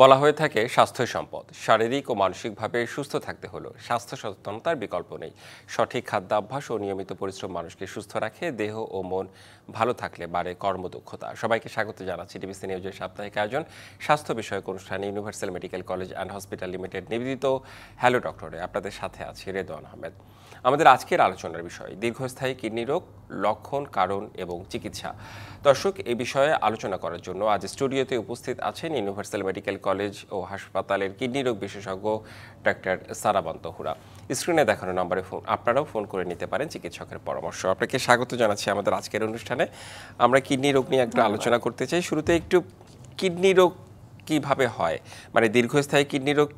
বলা হয়ে থাকে স্বাস্থ্যই সম্পদ। শারীরিক ও মানসিকভাবে সুস্থ থাকতে হলো স্বাস্থ্য সচেতনতার বিকল্প নেই। সঠিক খাদ্যাভ্যাস ও নিয়মিত পরিশ্রম মানুষকে সুস্থ রাখে। দেহ ও মন ভালো থাকলে বাড়ে কর্মদক্ষতা। সবাইকে স্বাগত জানাচ্ছি ডিবিসি নিউজের সাপ্তাহিক আয়োজন স্বাস্থ্য বিষয়ক অনুষ্ঠানে universal medical college and hospital limited নিবেদিত হ্যালো ডক্টরে। আপনাদের সাথে আছি রেদওয়ান আহমেদ। আমাদের আজকের আলোচনার বিষয় দীর্ঘস্থায়ী কিডনি রোগ, লক্ষণ, কারণ এবং চিকিৎসা। দর্শক, এই বিষয়ে আলোচনা করার জন্য আজ স্টুডিওতে উপস্থিত আছেন ইউনিভার্সাল মেডিকেল কলেজ ও হাসপাতালের কিডনি রোগ বিশেষজ্ঞ ডাক্তার সারাবন্ত হুরা। স্ক্রিনে দেখানো নম্বরে আপনারাও ফোন করে নিতে পারেন চিকিৎসকের পরামর্শ। আপনাকে স্বাগত জানাচ্ছি আমাদের আজকের অনুষ্ঠানে। আমরা কিডনি রোগ নিয়ে একটু আলোচনা করতে চাই। শুরুতে একটু কিডনি রোগ কিভাবে হয়, মানে দীর্ঘস্থায়ী কিডনি রোগ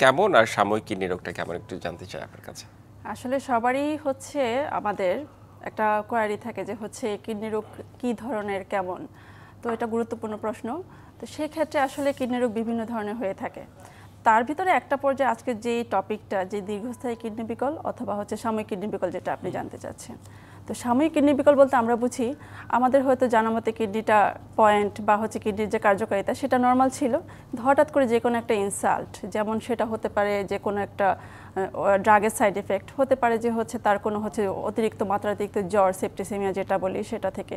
কেমন আর সাময়িক কিডনি রোগটা কেমন, একটু জানতে চাই আপনার কাছে। আসলে সবারই হচ্ছে আমাদের একটা কোয়ারি থাকে যে হচ্ছে কিডনি রোগ কী ধরনের, কেমন। তো এটা গুরুত্বপূর্ণ প্রশ্ন। তো সেক্ষেত্রে আসলে কিডনি রোগ বিভিন্ন ধরনের হয়ে থাকে। তার ভিতরে একটা পর্যায়ে আজকে যে টপিকটা, যে দীর্ঘস্থায়ী কিডনি বিকল অথবা হচ্ছে সাময়িক কিডনি বিকল, যেটা আপনি জানতে চাচ্ছেন। তো সাময়িক কিডনি বিকল বলতে আমরা বুঝি আমাদের হয়তো জানা মতে কিডনিটা পয়েন্ট বা হচ্ছে কিডনির যে কার্যকারিতা সেটা নর্মাল ছিল, হঠাৎ করে যে কোনো একটা ইনসাল্ট, যেমন সেটা হতে পারে যে কোনো একটা ড্রাগের সাইড এফেক্ট, হতে পারে যে হচ্ছে তার কোনো হচ্ছে অতিরিক্ত মাত্রাতিরিক্ত জ্বর, সেপ্টিসেমিয়া যেটা বলি সেটা থেকে,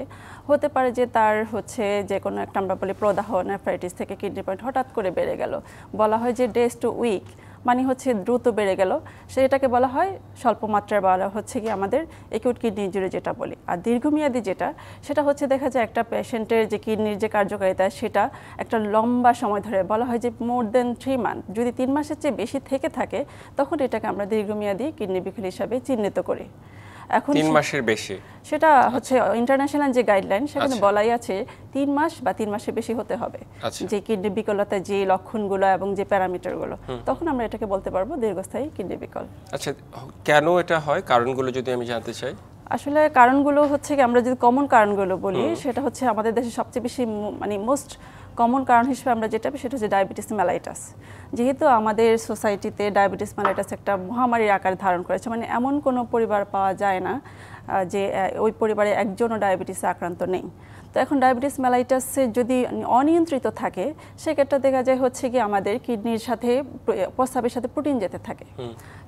হতে পারে যে তার হচ্ছে যে কোনো একটা আমরা বলি প্রদাহ, নেফ্রাইটিস থেকে কিডনি পয়েন্ট হঠাৎ করে বেড়ে গেল। বলা হয় যে ডেজ টু উইক, মানে হচ্ছে দ্রুত বেড়ে গেল, সেটাকে বলা হয় স্বল্প মাত্রার, বলা হচ্ছে কি আমাদের একিউট কিডনি ইনজুরি যেটা বলি। আর দীর্ঘমেয়াদী যেটা, সেটা হচ্ছে দেখা যায় একটা পেশেন্টের যে কিডনির যে কার্যকারিতা সেটা একটা লম্বা সময় ধরে, বলা হয় যে মোর দেন 3 মান্থ, যদি 3 মাসের চেয়ে বেশি থেকে থাকে তখন এটাকে আমরা দীর্ঘমেয়াদী কিডনি বিকল হিসাবে চিহ্নিত করি। এখন 3 মাসের বেশি, সেটা হচ্ছে ইন্টারন্যাশনাল যে গাইডলাইন সেখানে বলাই আছে 3 মাস বা 3 মাসের বেশি হতে হবে যে কিডনি বিকলতার যে লক্ষণগুলো এবং যে প্যারামিটারগুলো, তখন আমরা এটাকে বলতে পারবো দীর্ঘস্থায়ী কিডনি বিকল। আচ্ছা, কেন এটা হয়, কারণগুলো যদি আমি জানতে চাই। আসলে কারণগুলো হচ্ছে কি, আমরা যদি কমন কারণগুলো বলি, সেটা হচ্ছে আমাদের দেশে সবচেয়ে বেশি মানে মোস্ট কমন কারণ হিসেবে আমরা যেটা, সেটা হচ্ছে ডায়াবেটিস মেলাইটাস। যেহেতু আমাদের সোসাইটিতে ডায়াবেটিস মেলাইটাস একটা মহামারীর আকার ধারণ করেছে, মানে এমন কোনো পরিবার পাওয়া যায় না যে ওই পরিবারে একজনও ডায়াবেটিসে আক্রান্ত নেই। তো এখন ডায়াবেটিস মেলাইটাসে যদি অনিয়ন্ত্রিত থাকে, সেক্ষেত্রে দেখা যায় হচ্ছে কি আমাদের কিডনির সাথে প্রস্রাবের সাথে প্রোটিন যেতে থাকে।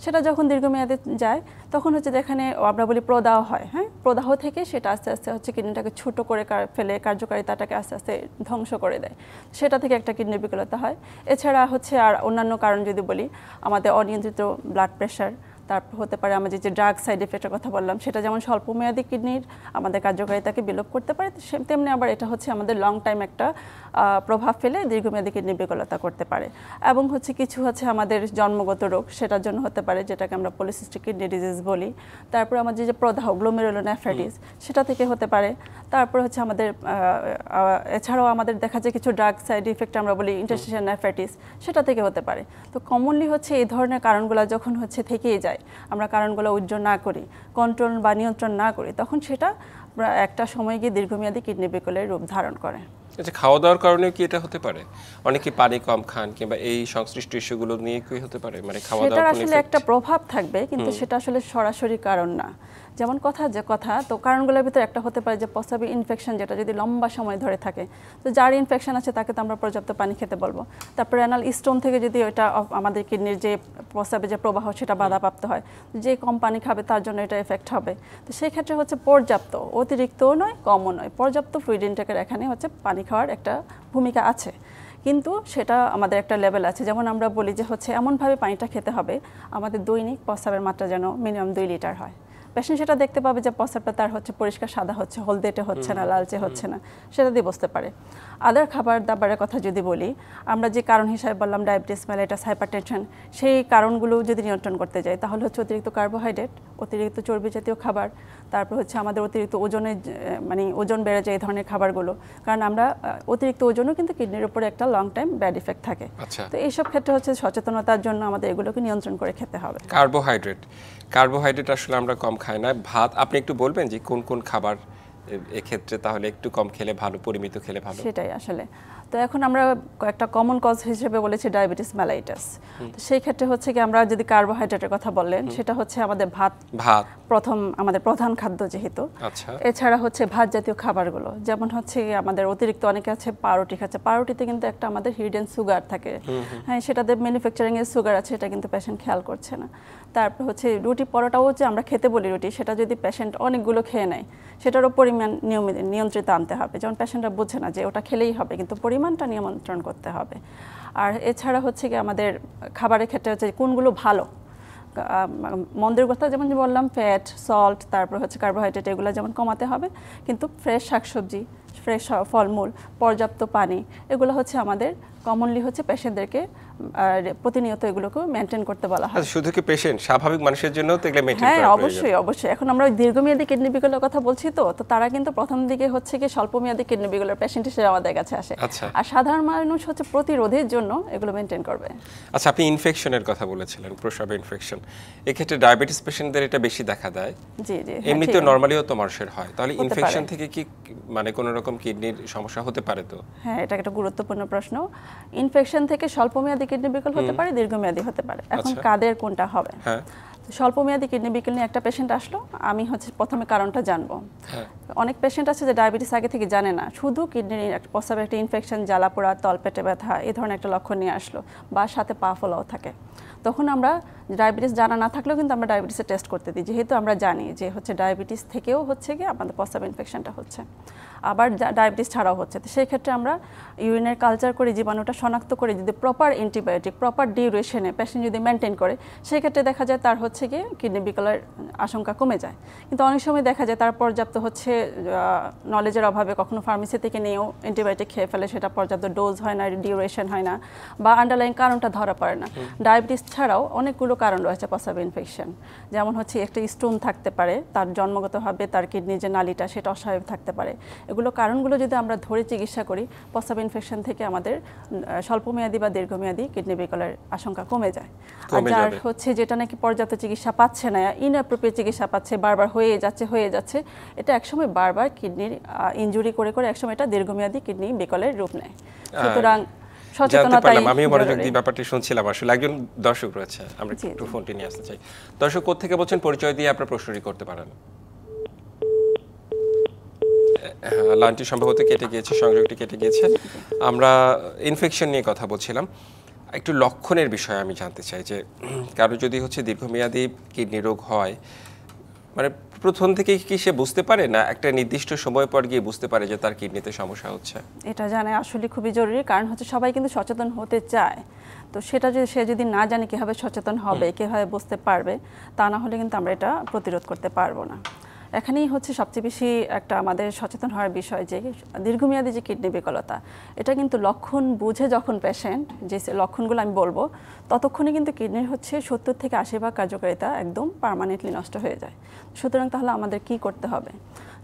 সেটা যখন দীর্ঘমেয়াদে যায় তখন হচ্ছে যেখানে আমরা বলি প্রদাহ হয়, হ্যাঁ, প্রদাহ থেকে সেটা আস্তে আস্তে হচ্ছে কিডনিটাকে ছোট করে ফেলে কার্যকারিতাটাকে আস্তে আস্তে ধ্বংস করে দেয়। সেটা থেকে একটা কিডনি বিকলতা হয়। এছাড়া হচ্ছে আর অন্যান্য কারণ যদি বলি, আমাদের অনিয়ন্ত্রিত ব্লাড প্রেশার, তারপর হতে পারে আমাদের যে ড্রাগ সাইড এফেক্টের কথা বললাম, সেটা যেমন স্বল্পমেয়াদী কিডনির আমাদের কার্যকারিতাকে বিলোপ করতে পারে, তেমনি আবার এটা হচ্ছে আমাদের লং টাইম একটা প্রভাব ফেলে দীর্ঘমেয়াদী কিডনি বিকলতা করতে পারে। এবং হচ্ছে কিছু হচ্ছে আমাদের জন্মগত রোগ, সেটার জন্য হতে পারে, যেটাকে আমরা পলিসিস্টিক কিডনি ডিজিজ বলি। তারপর আমাদের যে প্রদাহ, গ্লোমেরুলোনেফ্রাইটিস, সেটা থেকে হতে পারে। তারপর হচ্ছে আমাদের এছাড়াও আমাদের দেখা যায় কিছু ড্রাগ সাইড ইফেক্ট আমরা বলি ইন্টারস্টিশিয়াল নেফ্রাইটিস, সেটা থেকে হতে পারে। তো কমনলি হচ্ছে এই ধরনের কারণগুলো যখন হচ্ছে থেকেই যায়, আমরা কারণগুলো উজ্জ্বল না করি, কন্ট্রোল বা নিয়ন্ত্রণ না করি, তখন সেটা একটা সময় গিয়ে দীর্ঘমেয়াদী কিডনি বিকলের রূপ ধারণ করে। আচ্ছা, খাওয়া দাওয়ার কারণে কি এটা হতে পারে? অনেকে পানি কম খান কিংবা এই সংশ্লিষ্ট ইস্যুগুলো নিয়ে কি হতে পারে, মানে খাওয়া দাওয়ার সেটা আসলে একটা প্রভাব থাকবে, কিন্তু সেটা আসলে সরাসরি কারণ না। যেমন কথা তো কারণগুলোর ভিতরে একটা হতে পারে যে প্রস্রাবের ইনফেকশন, যেটা যদি লম্বা সময় ধরে থাকে, তো যার ইনফেকশন আছে তাকে তো আমরা পর্যাপ্ত পানি খেতে বলবো। তারপর রেনাল স্টোন থেকে যদি ওইটা আমাদের কিডনির যে প্রস্রাবের যে প্রবাহ সেটা বাধাপ্রাপ্ত হয়, যে কম পানি খাবে তার জন্য এটা এফেক্ট হবে। তো সেই ক্ষেত্রে হচ্ছে পর্যাপ্ত, অতিরিক্তও নয় কমও নয়, পর্যাপ্ত ফ্লুইড ইনটেকের এখানে হচ্ছে পানি খাওয়ার একটা ভূমিকা আছে। কিন্তু সেটা আমাদের একটা লেভেল আছে। যেমন আমরা বলি যে হচ্ছে এমনভাবে পানিটা খেতে হবে আমাদের দৈনিক প্রস্রাবের মাত্রা যেন মিনিমাম 2 লিটার হয়। পেশেন্ট সেটা দেখতে পাবে যে প্রস্রাবটা তার হচ্ছে পরিষ্কার সাদা হচ্ছে, হলদেটে হচ্ছে না, লালচে হচ্ছে না, সেটা দিয়ে বুঝতে পারে। আদার খাবার দাবারের কথা যদি বলি, আমরা যে কারণ হিসাবে বললাম ডায়াবেটিস মেলাইটাস, হাইপারটেনশন, সেই কারণগুলো যদি নিয়ন্ত্রণ করতে যাই তাহলে হচ্ছে অতিরিক্ত কার্বোহাইড্রেট, অতিরিক্ত চর্বি জাতীয় খাবার, তারপর হচ্ছে আমাদের অতিরিক্ত ওজনের মানে ওজন বেড়ে যায় এই ধরনের খাবারগুলো, কারণ আমরা অতিরিক্ত ওজনও কিন্তু কিডনির উপরে একটা লং টাইম ব্যাড ইফেক্ট থাকে। তো এইসব ক্ষেত্রে হচ্ছে সচেতনতার জন্য আমাদের এগুলোকে নিয়ন্ত্রণ করে খেতে হবে। কার্বোহাইড্রেট আসলে আমরা কম খাই না, ভাত। আপনি একটু বলবেন যে কোন কোন খাবার এক্ষেত্রে তাহলে একটু কম খেলে ভালো, পরিমিত খেলে ভালো? সেটাই আসলে। তো এখন আমরা একটা কমন কজ হিসেবে বলেছি ডায়াবেটিস মেলাইটাস। তো সেই ক্ষেত্রে হচ্ছে কি আমরা যদি কার্বোহাইড্রেটের কথা বললেন, সেটা হচ্ছে আমাদের ভাত প্রথম আমাদের প্রধান খাদ্য যেহেতু। আচ্ছা। এছাড়া হচ্ছে ভাত জাতীয় খাবারগুলো, যেমন হচ্ছে আমাদের অতিরিক্ত অনেকে আছে পাউরুটি খাচ্ছে, পাউরুটিতে কিন্তু একটা আমাদের হিডেন সুগার থাকে, হ্যাঁ সেটাতে ম্যানুফ্যাকচারিং এর সুগার আছে, এটা কিন্তু পেশেন্ট খেয়াল করছে না। তারপর হচ্ছে রুটি পরোটাও যে আমরা খেতে বলি রুটি, সেটা যদি পেশেন্ট অনেকগুলো খেয়ে নেয়, সেটারও পরিমাণ নিয়ন্ত্রিত আনতে হবে, যেমন পেশেন্টরা বুঝে না যে ওটা খেলেই হবে, কিন্তু পরিমাণটা নিয়ন্ত্রণ করতে হবে। আর এছাড়া হচ্ছে কি আমাদের খাবারের ক্ষেত্রে হচ্ছে কোনগুলো ভালো মন্দের কথা, যেমন বললাম ফ্যাট, সল্ট, তারপর হচ্ছে কার্বোহাইড্রেট, এগুলো যেমন কমাতে হবে, কিন্তু ফ্রেশ শাকসবজি, ফ্রেশ ফলমূল, পর্যাপ্ত পানি, এগুলো হচ্ছে আমাদের কমনলি হচ্ছে পেশেন্টদেরকে প্রতিনিয়ত এগুলোকে মেনটেন করতে বলা হয়। শুধু কি পেশেন্ট, স্বাভাবিক মানুষের জন্য তো এগুলো মেনটেন করা হ্যাঁ অবশ্যই অবশ্যই। এখন আমরা দীর্ঘমেয়াদী কিডনি বিকলের কথা বলছি, তো তারা কিন্তু প্রথম দিকে হচ্ছে কি স্বল্পমেয়াদী কিডনি বিকলের পেশেন্ট হিসেবে আমাদের কাছে আসে, আর সাধারণ মানুষ হচ্ছে প্রতিরোধের জন্য এগুলো মেনটেন করবে। আচ্ছা, আপনি ইনফেকশনের কথা বলেছিলেন, প্রস্রাবে ইনফেকশন, এক্ষেত্রে ডায়াবেটিস পেশেন্টদের এটা বেশি দেখা দেয়। জি জি, এমনিতে নরমালিও তো মানুষের হয়, তাহলে ইনফেকশন থেকে কি মানে কোনো রকম কিডনির সমস্যা হতে পারে? তো হ্যাঁ, এটা একটা গুরুত্বপূর্ণ প্রশ্ন। ইনফেকশন থেকে স্বল্পমেয়াদী কিডনি বিকল হতে পারে, দীর্ঘমেয়াদী হতে পারে। এখন কাদের কোনটা হবে? স্বল্পমেয়াদী কিডনি বিকল নিয়ে একটা পেশেন্ট আসলো, আমি হচ্ছে প্রথমে কারণটা জানবো। অনেক পেশেন্ট আছে যে ডায়াবেটিস আগে থেকে জানে না, শুধু কিডনির প্রস্রাবে একটা ইনফেকশন, জ্বালাপোড়া, তলপেটে ব্যথা, এই ধরনের একটা লক্ষণ নিয়ে আসলো, বা সাথে পা ফোলাও থাকে। তখন আমরা ডায়াবেটিস জানা না থাকলেও কিন্তু আমরা ডায়াবেটিসের টেস্ট করতে দিই, যেহেতু আমরা জানি যে হচ্ছে ডায়াবেটিস থেকেও হচ্ছে কি আমাদের প্রস্রাব ইনফেকশনটা হচ্ছে, আবার ডায়াবেটিস ছাড়াও হচ্ছে। তো সেই ক্ষেত্রে আমরা ইউরিনের কালচার করে জীবাণুটা শনাক্ত করে যদি প্রপার অ্যান্টিবায়োটিক প্রপার ডিউরেশনে পেশেন্ট যদি মেনটেন করে, সেই ক্ষেত্রে দেখা যায় তার হচ্ছে গিয়ে কিডনি বিকলের আশঙ্কা কমে যায়। কিন্তু অনেক সময় দেখা যায় তার পর্যাপ্ত হচ্ছে নলেজের অভাবে কখনো ফার্মেসি থেকে নিয়েও অ্যান্টিবায়োটিক খেয়ে ফেলে, সেটা পর্যাপ্ত ডোজ হয় না, ডিউরেশন হয় না, বা আন্ডারলাইন কারণটা ধরা পড়ে না। ডায়াবেটিস ছাড়াও অনেকগুলো কারণ রয়েছে প্রস্রাব ইনফেকশন, যেমন হচ্ছে একটা স্টোন থাকতে পারে, তার জন্মগতভাবে তার কিডনির যে নালীটা সেটা অস্বাভাবিক থাকতে পারে। এগুলো কারণগুলো যদি আমরা ধরে চিকিৎসা করি, প্রস্রাব ইনফেকশন থেকে আমাদের স্বল্পমেয়াদী বা দীর্ঘমেয়াদী কিডনি বিকলের আশঙ্কা কমে যায়। আর যার হচ্ছে যেটা নাকি পর্যাপ্ত চিকিৎসা পাচ্ছে না, ইনঅ্যাপ্রোপ্রিয়েট চিকিৎসা পাচ্ছে, বারবার হয়ে যাচ্ছে, এটা একসময় বারবার কিডনির ইনজুরি করে একসময় এটা দীর্ঘমেয়াদী কিডনি বিকলের রূপ নেয়। সুতরাং সচেতনতাই আমি মনোযোগ দিয়ে ব্যাপারটি শুনছিলাম। আসলে একজন দর্শক রয়েছে, আমরা একটু ফোনটি নিয়ে আসতে চাই। দর্শক কোত্থেকে বলছেন, পরিচয় দিয়ে আপনার প্রশ্নটি করতে পারেন। লাইনটি সম্ভবত কেটে গিয়েছে, সংযোগটি কেটে গিয়েছে। আমরা ইনফেকশন নিয়ে কথা বলছিলাম, একটু লক্ষণের বিষয়ে আমি জানতে চাই যে কারো যদি হচ্ছে দীর্ঘমেয়াদী কিডনি রোগ হয়, মানে প্রথম থেকে কি সে বুঝতে পারে, না একটা নির্দিষ্ট সময় পর গিয়ে বুঝতে পারে যে তার কিডনিতে সমস্যা হচ্ছে? এটা জানা আসলে খুবই জরুরি, কারণ হচ্ছে সবাই কিন্তু সচেতন হতে চায়। তো সেটা যদি সে যদি না জানে কিভাবে সচেতন হবে, কিভাবে বুঝতে পারবে, তা না হলে কিন্তু আমরা এটা প্রতিরোধ করতে পারবো না। এখানেই হচ্ছে সবচেয়ে বেশি একটা আমাদের সচেতন হওয়ার বিষয় যে দীর্ঘমেয়াদী যে কিডনি বিকলতা, এটা কিন্তু লক্ষণ বুঝে যখন পেশেন্ট যে লক্ষণগুলো আমি বলবো, ততক্ষণে কিন্তু কিডনির হচ্ছে 70 থেকে 80% কার্যকারিতা একদম পার্মানেন্টলি নষ্ট হয়ে যায়। সুতরাং তাহলে আমাদের কি করতে হবে?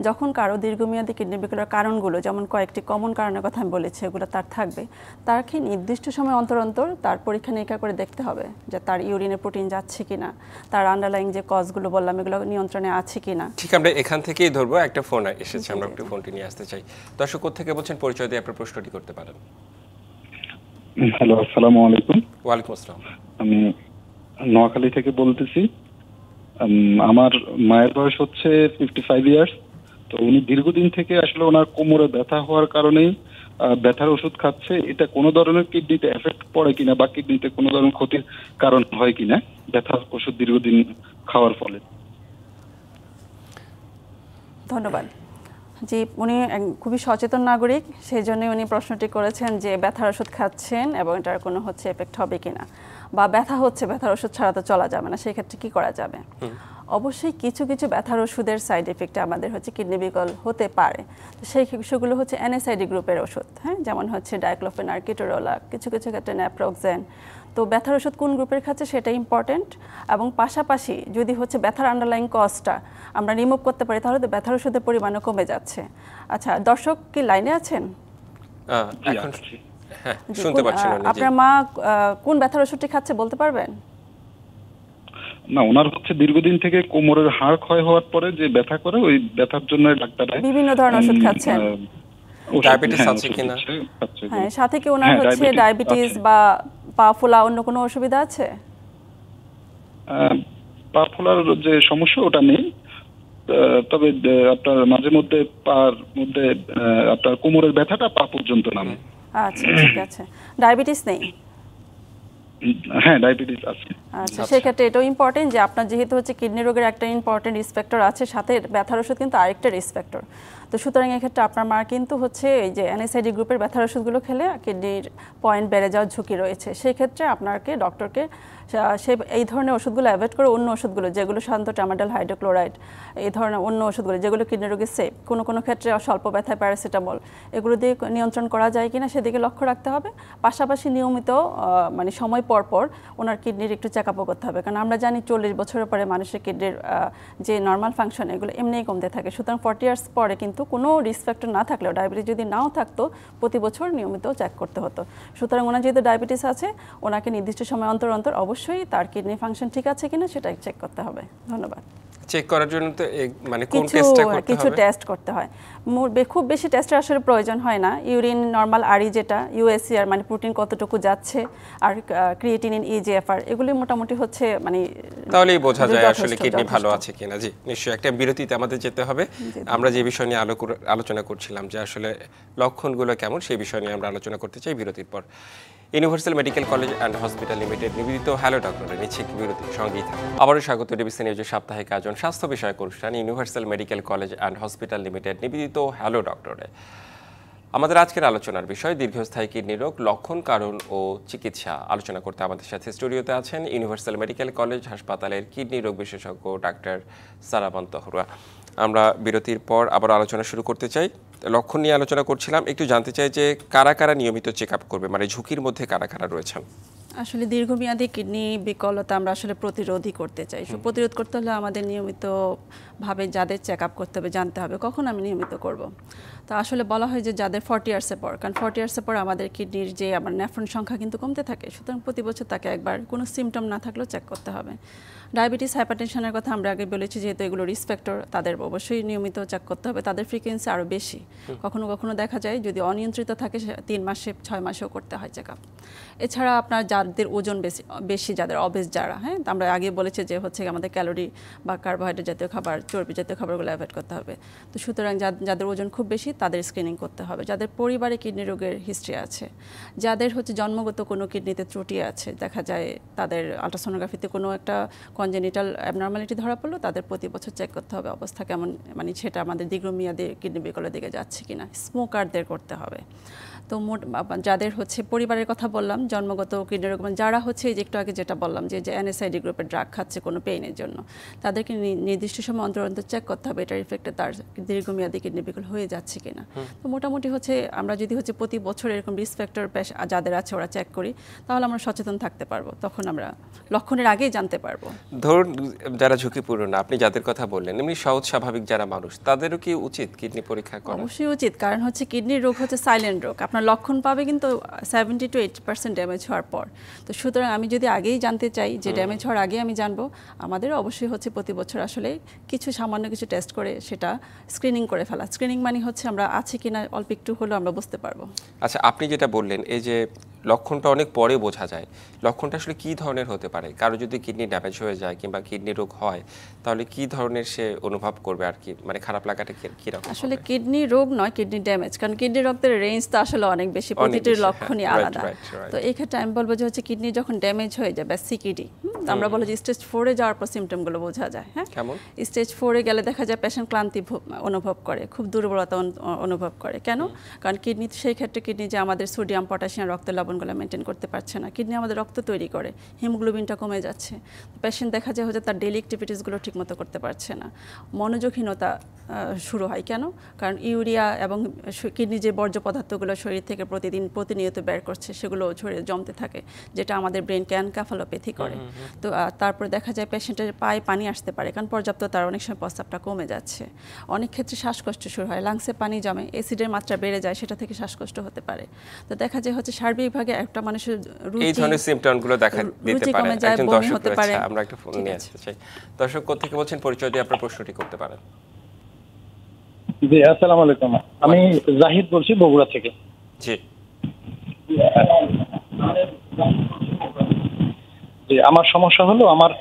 যখন কারো দীর্ঘমেয়াদী কিডনি বিকলের কারণগুলো, যেমন কয়েকটি কমন কারণের কথা আমি বলেছি, এগুলো তার থাকবে, তাকে নির্দিষ্ট সময় অন্তর অন্তর তার পরীক্ষা নিরীক্ষা করে দেখতে হবে যে তার ইউরিনে প্রোটিন যাচ্ছে কিনা, তার আন্ডারলাইং যে কজগুলো বললাম এগুলো নিয়ন্ত্রণে আছে কিনা। ঠিক, আমরা এখান থেকেই ধরবো। একটা ফোন এসেছে, আমরা একটু ফোনটি নিয়ে আসতে চাই। দর্শক কোত্থেকে বলছেন, পরিচয় দিয়ে আপনার প্রশ্নটি করতে পারেন। হ্যালো, আসসালামু আলাইকুম। ওয়ালাইকুম আসসালাম। আমি নোয়াখালী থেকে বলতেছি। আমার মায়ের বয়স হচ্ছে 55 ইয়ার্স। তো উনি দীর্ঘদিন থেকে আসলে ওনার কোমরে ব্যথা হওয়ার কারণেই ব্যথার ওষুধ খাচ্ছে। এটা কোনো ধরনের কিডনিতে এফেক্ট পড়ে কিনা বা কিডনিতে কোনো ধরনের ক্ষতির কারণ হয় কিনা ব্যথার ওষুধ দীর্ঘদিন খাওয়ার ফলে? ধন্যবাদ। জি, উনি খুবই সচেতন নাগরিক, সেই জন্য উনি প্রশ্নটি করেছেন যে ব্যথার ওষুধ খাচ্ছেন এবং এটার কোনো হচ্ছে এফেক্ট হবে কিনা, বা ব্যথা হচ্ছে, ব্যথার ওষুধ ছাড়া তো চলা যাবে না, সেই ক্ষেত্রে কি করা যাবে? অবশ্যই কিছু কিছু ব্যথার ওষুধের সাইড এফেক্টে আমাদের হচ্ছে কিডনি বিকল হতে পারে। তো সেই সেগুলো হচ্ছে NSAID গ্রুপের ওষুধ, হ্যাঁ, যেমন হচ্ছে ডাইক্লোফেনাক, কিটোরোলা, কিছু কিছু ক্ষেত্রে ন্যাপ্রোক্সেন। তো ব্যথার ওষুধ কোন গ্রুপের খাচ্ছে সেটা ইম্পর্টেন্ট, এবং পাশাপাশি যদি হচ্ছে ব্যথার আন্ডারলাইং কজটা আমরা রিমুভ করতে পারি, তাহলে তো ব্যথার ওষুধের পরিমাণও কমে যাচ্ছে। আচ্ছা, দর্শক কি লাইনে আছেন? আপনার মা কোন ব্যথার ওষুধটি খাচ্ছে বলতে পারবেন? না, ওনার হচ্ছে দীর্ঘদিন থেকে কোমরের হাড় ক্ষয় হওয়ার পরে যে ব্যথা করে, ওই ব্যথার জন্য ডাক্তার বিভিন্ন ধরনের ওষুধ খাচ্ছেন। ডায়াবেটিস আছে ওষুধ কিনা? দিচ্ছে, খাচ্ছে। হ্যাঁ, সাথে কি ওনার হ্যাঁ, হচ্ছে ডায়াবেটিস আছে। বা পা ফোলা অন্য কোনো অসুবিধা আছে? পা ফোলার যে সমস্যা ওটা নেই। তবে আপনার মাঝে মধ্যে পার মধ্যে আপনার কোমরের ব্যথাটা পা পর্যন্ত নামে। আচ্ছা, ঠিক আছে। ডায়াবেটিস নেই? হ্যাঁ, ডায়াবেটিস আছে। আচ্ছা, সেক্ষেত্রে এটাও ইম্পর্টেন্ট যে আপনার যেহেতু হচ্ছে কিডনি রোগের একটা ইম্পর্টেন্ট রিস্ক ফ্যাক্টর আছে, সাথে ব্যথার ওষুধ কিন্তু আরেকটা রিস্ক ফ্যাক্টর। তো সুতরাং এক্ষেত্রে আপনার মার কিন্তু হচ্ছে এই যে এনএসআইডি গ্রুপের ব্যথার ওষুধগুলো খেলে কিডনির পয়েন্ট বেড়ে যাওয়ার ঝুঁকি রয়েছে। সেই ক্ষেত্রে আপনাকে ডক্টরকে সে এই ধরনের ওষুধগুলো অ্যাভয়েড করে অন্য ওষুধগুলো যেগুলো সাধারণত ট্রামাডল হাইড্রোক্লোরাইড, এই ধরনের অন্য ওষুধগুলো যেগুলো কিডনি রোগীর সেফ, কোনো কোনো ক্ষেত্রে স্বল্প ব্যথায় প্যারাসিটামল, এগুলো দিয়ে নিয়ন্ত্রণ করা যায় কিনা সেদিকে লক্ষ্য রাখতে হবে। পাশাপাশি নিয়মিত মানে সময় পর পর ওনার কিডনির একটু চেক আপও করতে হবে, কারণ আমরা জানি 40 বছরের পরে মানুষের কিডনির যে নর্মাল ফাংশন এগুলো এমনিই কমতে থাকে। সুতরাং 40 ইয়ার্স পরে কিন্তু কোনো রিস্ক ফ্যাক্টর না থাকলেও, ডায়াবেটিস যদি নাও থাকতো, প্রতি বছর নিয়মিত চেক করতে হতো। সুতরাং ওনার যেহেতু ডায়াবেটিস আছে, ওনাকে নির্দিষ্ট সময় অন্তর অন্তর অবশ্যই তার কিডনি ফাংশন ঠিক আছে কিনা সেটা চেক করতে হবে। ধন্যবাদ। চেক করার জন্য তো মানে কোন টেস্টটা করতে হবে? কিছু টেস্ট করতে হয়। খুব বেশি টেস্টের আসলে প্রয়োজন হয় না। ইউরিন নরমাল আরই যেটা, ইউএসসিআর মানে প্রোটিন কতটুকু যাচ্ছে, আর ক্রিয়েটিনিন, ইজিএফআর, এগুলি মোটামুটি হচ্ছে মানে তাহলেই বোঝা যায় আসলে কিডনি ভালো আছে কিনা। জি, নিশ্চয়ই একটা বিরতিতে আমাদের যেতে হবে। আমরা যে বিষয় নিয়ে আলোচনা করছিলাম যে আসলে লক্ষণগুলো কেমন, সেই বিষয় নিয়ে আমরা আলোচনা করতে চাই বিরতির পর। Universal medical college and hospital limited নিবেদিত হ্যালো ডক্টরে নিচ্ছে বিরতির সঙ্গেই থাকে। আবারও স্বাগত ডিবিসি নিউজের সাপ্তাহিক আয়োজন স্বাস্থ্য বিষয়ক অনুষ্ঠান universal medical college and hospital limited নিবেদিত হ্যালো ডক্টরে। আমাদের আজকের আলোচনার বিষয় দীর্ঘস্থায়ী কিডনি রোগ, লক্ষণ, কারণ ও চিকিৎসা। আলোচনা করতে আমাদের সাথে স্টুডিওতে আছেন ইউনিভার্সাল মেডিকেল কলেজ হাসপাতালের কিডনি রোগ বিশেষজ্ঞ ডাক্তার সারাবান তহরুয়া। আমরা বিরতির পর আবার আলোচনা শুরু করতে চাই। লক্ষণ নিয়ে আলোচনা করছিলাম, একটু জানতে চাই যে কারা কারা নিয়মিত চেক আপ করবে, মানে ঝুঁকির মধ্যে কারা কারা রয়েছেন? আসলে দীর্ঘমেয়াদী কিডনি বিকলতা আমরা আসলে প্রতিরোধই করতে চাই। প্রতিরোধ করতে হলে আমাদের নিয়মিতভাবে যাদের চেক আপ করতে হবে জানতে হবে কখন আমি নিয়মিত করব। তো আসলে বলা হয় যে যাদের 40 ইয়ার্সের পর, কারণ 40 ইয়ার্সের পর আমাদের কিডনির যে আমার নেফ্রন সংখ্যা কিন্তু কমতে থাকে, সুতরাং প্রতি বছর তাকে একবার কোনো সিমটম না থাকলেও চেক করতে হবে। ডায়াবেটিস, হাইপারটেনশনের কথা আমরা আগে বলেছি, যেহেতু এগুলো রিস্ক ফ্যাক্টর, তাদের অবশ্যই নিয়মিত চেক করতে হবে। তাদের ফ্রিকোয়েন্সি আরও বেশি। কখনো কখনো দেখা যায় যদি অনিয়ন্ত্রিত থাকে 3 মাসে 6 মাসেও করতে হয় চেক আপ। এছাড়া আপনার যাদের ওজন বেশি যাদের অবেস যারা, হ্যাঁ, আমরা আগে বলেছি যে হচ্ছে আমাদের ক্যালোরি বা কার্বোহাইড্রেট জাতীয় খাবার, চর্বি জাতীয় খাবারগুলো অ্যাভয়েড করতে হবে। তো সুতরাং যাদের ওজন খুব বেশি তাদের স্ক্রিনিং করতে হবে। যাদের পরিবারে কিডনি রোগের হিস্ট্রি আছে, যাদের হচ্ছে জন্মগত কোনো কিডনিতে ত্রুটি আছে, দেখা যায় তাদের আল্ট্রাসোনোগ্রাফিতে কোনো একটা কনজেনিটাল অ্যাবনর্মালিটি ধরা পড়লো, তাদের প্রতি বছর চেক করতে হবে অবস্থা কেমন, মানে সেটা আমাদের দীর্ঘমেয়াদী কিডনি বিকলের দিকে যাচ্ছে কিনা। স্মোকারদের করতে হবে। তো যাদের হচ্ছে পরিবারের কথা বললাম, জন্মগত কিডনি রোগ, যারা হচ্ছে এই যে একটু আগে যেটা বললাম যে এনএসআইডি গ্রুপের ড্রাগ খাচ্ছে কোনো পেইনের জন্য, তাদেরকে নির্দিষ্ট সময় অন্তর অন্তর চেক করতে হবে এটার ইফেক্টে তার দীর্ঘমেয়াদী কিডনি বিকল হয়ে যাচ্ছে কিনা। তো মোটামুটি হচ্ছে আমরা যদি হচ্ছে প্রতি বছর এরকম রিস্ক ফ্যাক্টর যাদের আছে ওরা চেক করি, তাহলে আমরা সচেতন থাকতে পারবো, তখন আমরা লক্ষণের আগেই জানতে পারবো। ধরুন যারা ঝুঁকিপূর্ণ, আপনি যাদের কথা বললেন, এমনি সহজ স্বাভাবিক যারা মানুষ, তাদেরও কি উচিত কিডনি পরীক্ষা করা? অবশ্যই উচিত, কারণ হচ্ছে কিডনির রোগ হচ্ছে সাইলেন্ট রোগ। আপনার লক্ষণ পাবে কিন্তু 70 to 80% ড্যামেজ হওয়ার পর। তো সুতরাং আমি যদি আগেই জানতে চাই যে ড্যামেজ হওয়ার আগে আমি জানবো, আমাদের অবশ্যই হচ্ছে প্রতি বছর আসলে সামান্য কিছু টেস্ট করে সেটা স্ক্রিনিং করে ফেলা। স্ক্রিনিং মানে হচ্ছে আমরা আছে কিনা অল্প একটু হলেও আমরা বুঝতে পারবো। আচ্ছা, আপনি যেটা বললেন এই যে লক্ষণটা অনেক পরে বোঝা যায়, লক্ষণটা আসলে কী ধরনের হতে পারে? কারো যদি কিডনি ড্যামেজ হয়ে যায় কিংবা কিডনি রোগ হয়, তাহলে কী ধরনের সে অনুভব করবে আর কি, মানে খারাপ লাগাটা কীরকম? আসলে কিডনি রোগ নয়, কিডনি ড্যামেজ, কারণ কিডনি রোগের রেঞ্জ তো আসলে অনেক বেশি, প্রতিটির লক্ষণই আলাদা। তো এই ক্ষেত্রে আমি বলবো যে হচ্ছে কিডনি যখন ড্যামেজ হয়ে যায় বা সিকিডি, আমরা বলি যে স্টেজ 4-এ যাওয়ার পর সিমটমগুলো বোঝা যায়। হ্যাঁ, কেমন? স্টেজ 4-এ গেলে দেখা যায় পেশেন্ট ক্লান্তি অনুভব করে, খুব দুর্বলতা অনুভব করে। কেন? কারণ কিডনি সেই ক্ষেত্রে কিডনি যে আমাদের সোডিয়াম, পটাশিয়াম, রক্তের লবণগুলো মেনটেন করতে পারছে না। কিডনি আমাদের রক্ত তৈরি করে, হিমোগ্লোবিনটা কমে যাচ্ছে। পেশেন্ট দেখা যায় হচ্ছে তার ডেইলি অ্যাক্টিভিটিসগুলো ঠিকমতো করতে পারছে না। মনোযোগহীনতা শুরু হয়। কেন? কারণ ইউরিয়া এবং কিডনি যে বর্জ্য পদার্থগুলো শরীর থেকে প্রতিনিয়ত বের করছে, সেগুলো শরীরে জমতে থাকে, যেটা আমাদের ব্রেনকে এনকেফালোপ্যাথি করে। তো তারপরে দেখা যায় পেশেন্টের পায়ে পানি আসতে পারে, কারণ পর্যাপ্ত তার অনেক সময় প্রস্রাবটা কমে যাচ্ছে। অনেক ক্ষেত্রে শ্বাসকষ্ট শুরু হয়, লাংসে পানি জমে, অ্যাসিডের মাত্রা বেড়ে যায়, সেটা থেকে শ্বাসকষ্ট হতে পারে। তো দেখা যায় হচ্ছে সার্বিকভাবে একটা মানুষের এই ধরনের সিমটমগুলো দেখা দিতে পারে। একজন দর্শক রয়েছে, আমরা একটা ফোন নিয়ে আসতে চাই। দর্শক কোথা থেকে বলছেন, পরিচয় দিয়ে আপনার প্রশ্নটি করতে পারেন। জি, আসসালামু আলাইকুম। আমি জাহিদ বলছি বগুড়া থেকে। জি, জি, আমার সমস্যা হলো আমার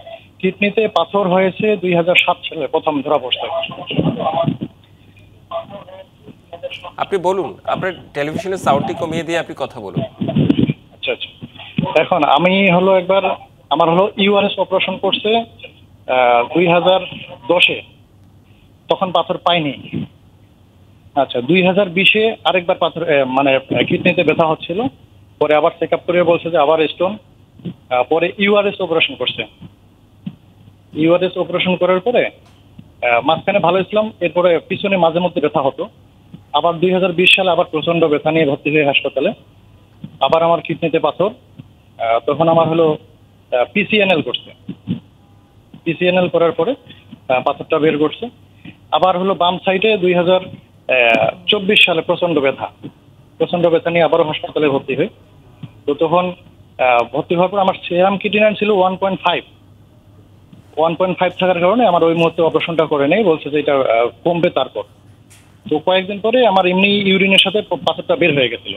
কিডনিতে পাথর হয়েছে 2007 সালে প্রথম ধরা পড়ছে। আপনি বলুন, আপনার টেলিভিশনের সাউন্ডটি কমিয়ে দিয়ে আপনি কথা বলুন। আচ্ছা আচ্ছা। এখন আমি হলো একবার আমার হলো ইউআরএস অপারেশন করছে 2010-এ, তখন পাথর পাইনি। আচ্ছা, 2020-এ আরেকবার পাথর মানে কিডনিতে ব্যথা হচ্ছিল, পরে আবার চেক আপ করে বলছে যে আবার স্টোন। পরে ইউআরএস অপারেশন করছে। ইউআরএস অপারেশন করার পরে মাঝখানে ভালো ছিলাম, এরপরে পিছনে মাঝে মধ্যে ব্যথা হতো। আবার 2020 সালে আবার প্রচন্ড ব্যথা নিয়ে ভর্তি হয়ে হাসপাতালে, আবার আমার কিডনিতে পাথর। তখন আমার হলো পিসিএনএল করছে। পিসিএনএল করার পরে পাথরটা বের করছে। আবার হলো বাম সাইডে 2024 সালে প্রচন্ড ব্যথা নিয়ে আবারও হাসপাতালে ভর্তি হই। তো তখন ভর্তি হওয়ার পর আমার সেরাম ক্রিয়েটিনিন ছিল 1.5 থাকার কারণে আমার ওই মুহূর্তে অপারেশনটা করে নেই, বলছে যে এটা কমবে তারপর। তো কয়েকদিন পরে আমার এমনি ইউরিনের সাথে পাথরটা বের হয়ে গেছিল,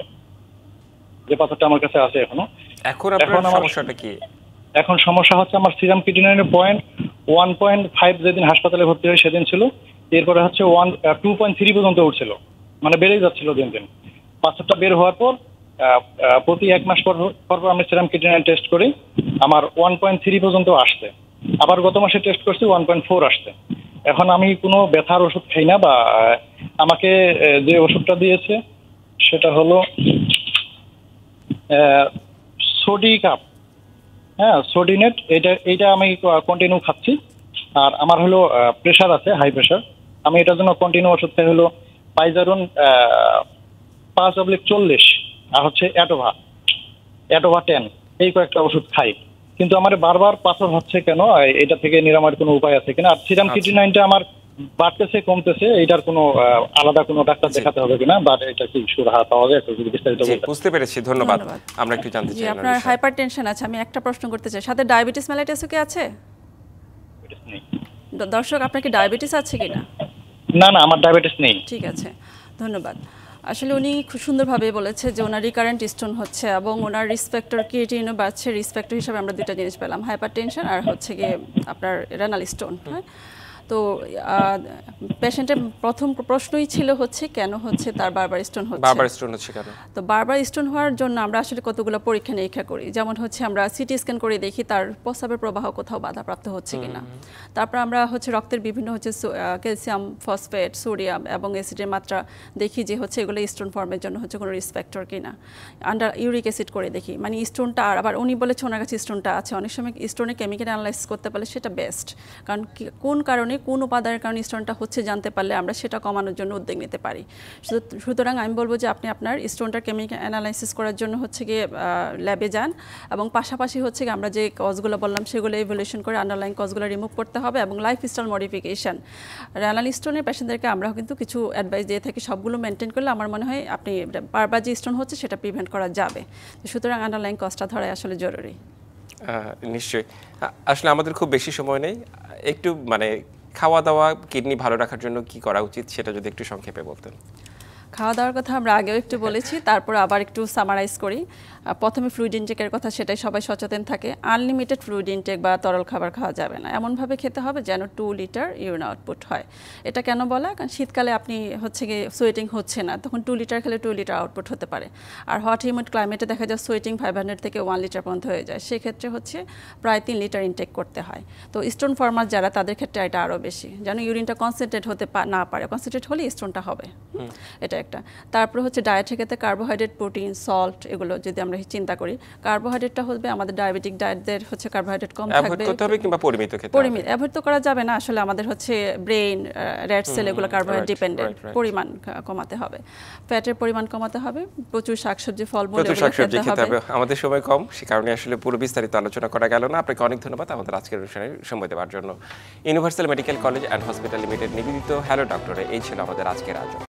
যে পাথরটা আমার কাছে আছে এখনো। এখন আপনার আমার সমস্যাটা কি? এখন সমস্যা হচ্ছে আমার সিরাম ক্রিয়েটিনিনের পয়েন্ট 1.5 যেদিন হাসপাতালে ভর্তি হয় সেদিন ছিল, এরপরে হচ্ছে 2.3 পর্যন্ত উঠছিল, মানে বেড়েই যাচ্ছিল দিন দিন। পাথরটা বের হওয়ার পর প্রতি 1 মাস পর পর আমি সিরাম ক্রিয়েটিনিন টেস্ট করি, আমার 1.3 পর্যন্ত আসছে। আবার গত মাসে টেস্ট করছি 1.4 আসছে। এখন আমি কোনো ব্যথার ওষুধ খাই না, বা আমাকে যে ওষুধটা দিয়েছে সেটা হলো সোডিকাপ, হ্যাঁ সোডিনেট। এইটা আমি কন্টিনিউ খাচ্ছি। আর আমার হলো প্রেশার আছে, হাই প্রেশার। আমি এটার জন্য কন্টিনিউ ওষুধ খাই হলো পাইজারুন 5/40, আর হচ্ছে অ্যাটোভা 10, এই কয়েকটা ওষুধ খাই। কিন্তু আমার বারবার পাথর হচ্ছে কেন, এটা থেকে নিরাময়ের কোনো উপায় আছে কিনা? আর সিরাম ক্রিয়েটিনিনটা আমার বাড়তেছে কমতেছে, এটার কোনো আলাদা কোনো ডাক্তার দেখাতে হবে কিনা, বা এটা কি সুরাহা পাওয়া যায়? একটু যদি বিস্তারিত জি, বলতেন। বুঝতে পেরেছি, ধন্যবাদ। আমরা একটু জানতে জি, চাই আপনার হাইপারটেনশন আছে, আমি একটা প্রশ্ন করতে চাই, সাথে ডায়াবেটিস মেলাইটাসও কি আছে? দর্শক, আপনার কি ডায়াবেটিস আছে কিনা? না না, আমার ডায়াবেটিস নেই। ঠিক আছে, ধন্যবাদ। আসলে উনি খুব সুন্দরভাবে বলেছে যে ওনার রিকারেন্ট স্টোন হচ্ছে এবং ওনার রিসপেক্টর ক্রিয়েটিনও বাড়ছে। রিসপেক্টর হিসাবে আমরা দুইটা জিনিস পেলাম, হাইপারটেনশন আর হচ্ছে গিয়ে আপনার রেনাল স্টোন। হ্যাঁ, তো পেশেন্টের প্রথম প্রশ্নই ছিল হচ্ছে কেন হচ্ছে তার বারবার স্টোন হচ্ছে। বারবার স্টোন হচ্ছে কেন? তো বারবার স্টোন হওয়ার জন্য আমরা আসলে কতগুলো পরীক্ষা নিরীক্ষা করি, যেমন হচ্ছে আমরা সিটি স্ক্যান করে দেখি তার প্রস্রাবের প্রবাহ কোথাও বাধাপ্রাপ্ত হচ্ছে কিনা। তারপর আমরা হচ্ছে রক্তের বিভিন্ন হচ্ছে ক্যালসিয়াম, ফসফেট, সোডিয়াম এবং অ্যাসিডের মাত্রা দেখি যে হচ্ছে এগুলো স্টোন ফর্মের জন্য হচ্ছে কোনো রিস্ক ফ্যাক্টর কিনা। আন্ডার ইউরিক অ্যাসিড করে দেখি, মানে স্টোনটা। আর আবার উনি বলেছে ওনার কাছে স্টোনটা আছে। অনেক সময় স্টোনের কেমিক্যাল অ্যানালাইসিস করতে পারলে সেটা বেস্ট, কারণ কোন কারণে কোন উপাদানের কারণে স্টোনটা হচ্ছে জানতে পারলে আমরা সেটা কমানোর জন্য উদ্যোগ নিতে পারি। সুতরাং আমি বলবো যে আপনি আপনার স্টোনটার কেমিক্যাল অ্যানালাইসিস করার জন্য হচ্ছে গিয়ে ল্যাবে যান, এবং পাশাপাশি হচ্ছে গিয়ে আমরা যে কজগুলো বললাম সেগুলো ইভ্যালুয়েশন করে আন্ডারলাইন কজগুলো রিমুভ করতে হবে, এবং লাইফস্টাইল মডিফিকেশন। রেনাল স্টোনের পেশেন্টদেরকে আমরাও কিন্তু কিছু অ্যাডভাইস দিয়ে থাকি, সবগুলো মেনটেন করলে আমার মনে হয় আপনি বারবার যে স্টোন হচ্ছে সেটা প্রিভেন্ট করা যাবে। সুতরাং আন্ডারলাইন কজটা ধরাই আসলে জরুরি। নিশ্চয়ই। আসলে আমাদের খুব বেশি সময় নেই, একটু মানে খাওয়া দাওয়া, কিডনি ভালো রাখার জন্য কি করা উচিত সেটা যদি একটু সংক্ষেপে বলতেন। খাওয়া দাওয়ার কথা আমরা আগেও একটু বলেছি, তারপর আবার একটু সামারাইজ করি। প্রথমে ফ্লুইড ইনটেকের কথা, সেটাই সবাই সচেতন থাকে। আনলিমিটেড ফ্লুইড ইনটেক বা তরল খাবার খাওয়া যাবে না, এমনভাবে খেতে হবে যেন 2 লিটার ইউরিন আউটপুট হয়। এটা কেন বলা? কারণ শীতকালে আপনি হচ্ছে গিয়ে সোয়েটিং হচ্ছে না, তখন 2 লিটার খেলে 2 লিটার আউটপুট হতে পারে। আর হট হিউমিড ক্লাইমেটে দেখা যায় সোয়েটিং 500 থেকে 1 লিটার পর্যন্ত হয়ে যায়, সেক্ষেত্রে হচ্ছে প্রায় 3 লিটার ইনটেক করতে হয়। তো স্টোন ফর্মার যারা, তাদের ক্ষেত্রে এটা আরও বেশি, যেন ইউরিনটা কনসেন্ট্রেট হতে না পারে। কনসেন্ট্রেট হলে স্টোনটা হবে, এটা একটা। তারপরে হচ্ছে ডায়েটের ক্ষেত্রে কার্বোহাইড্রেট, প্রোটিন, সল্ট, এগুলো যদি আমরা চিন্তা করি, কার্বোহাইড্রেটটা হবে আমাদের ডায়াবেটিক ডায়েটদের হচ্ছে কার্বোহাইড্রেট কম থাকবে, অ্যাভয়েড করতে হবে কিংবা পরিমিত খেতে হবে। পরিমিত অ্যাভয়েড তো করা যাবে না, আসলে আমাদের হচ্ছে ব্রেইন, রেড সেল, এগুলো কার্বোহাইড্রেট ডিপেন্ডেন্ট, পরিমাণ কমাতে হবে। ফ্যাটের পরিমাণ কমাতে হবে, প্রচুর শাকসবজি, ফলমূল খেতে হবে। আমাদের সময় কম, সে কারণে আসলে পুরো বিস্তারিত আলোচনা করা গেল না। আপনাকে অনেক ধন্যবাদ আমাদের আজকের অনুষ্ঠানে সময় দেওয়ার জন্য। Universal medical college and hospital limited নিবেদিত হ্যালো ডক্টরে এই ছিল আমাদের আজকের আয়োজন।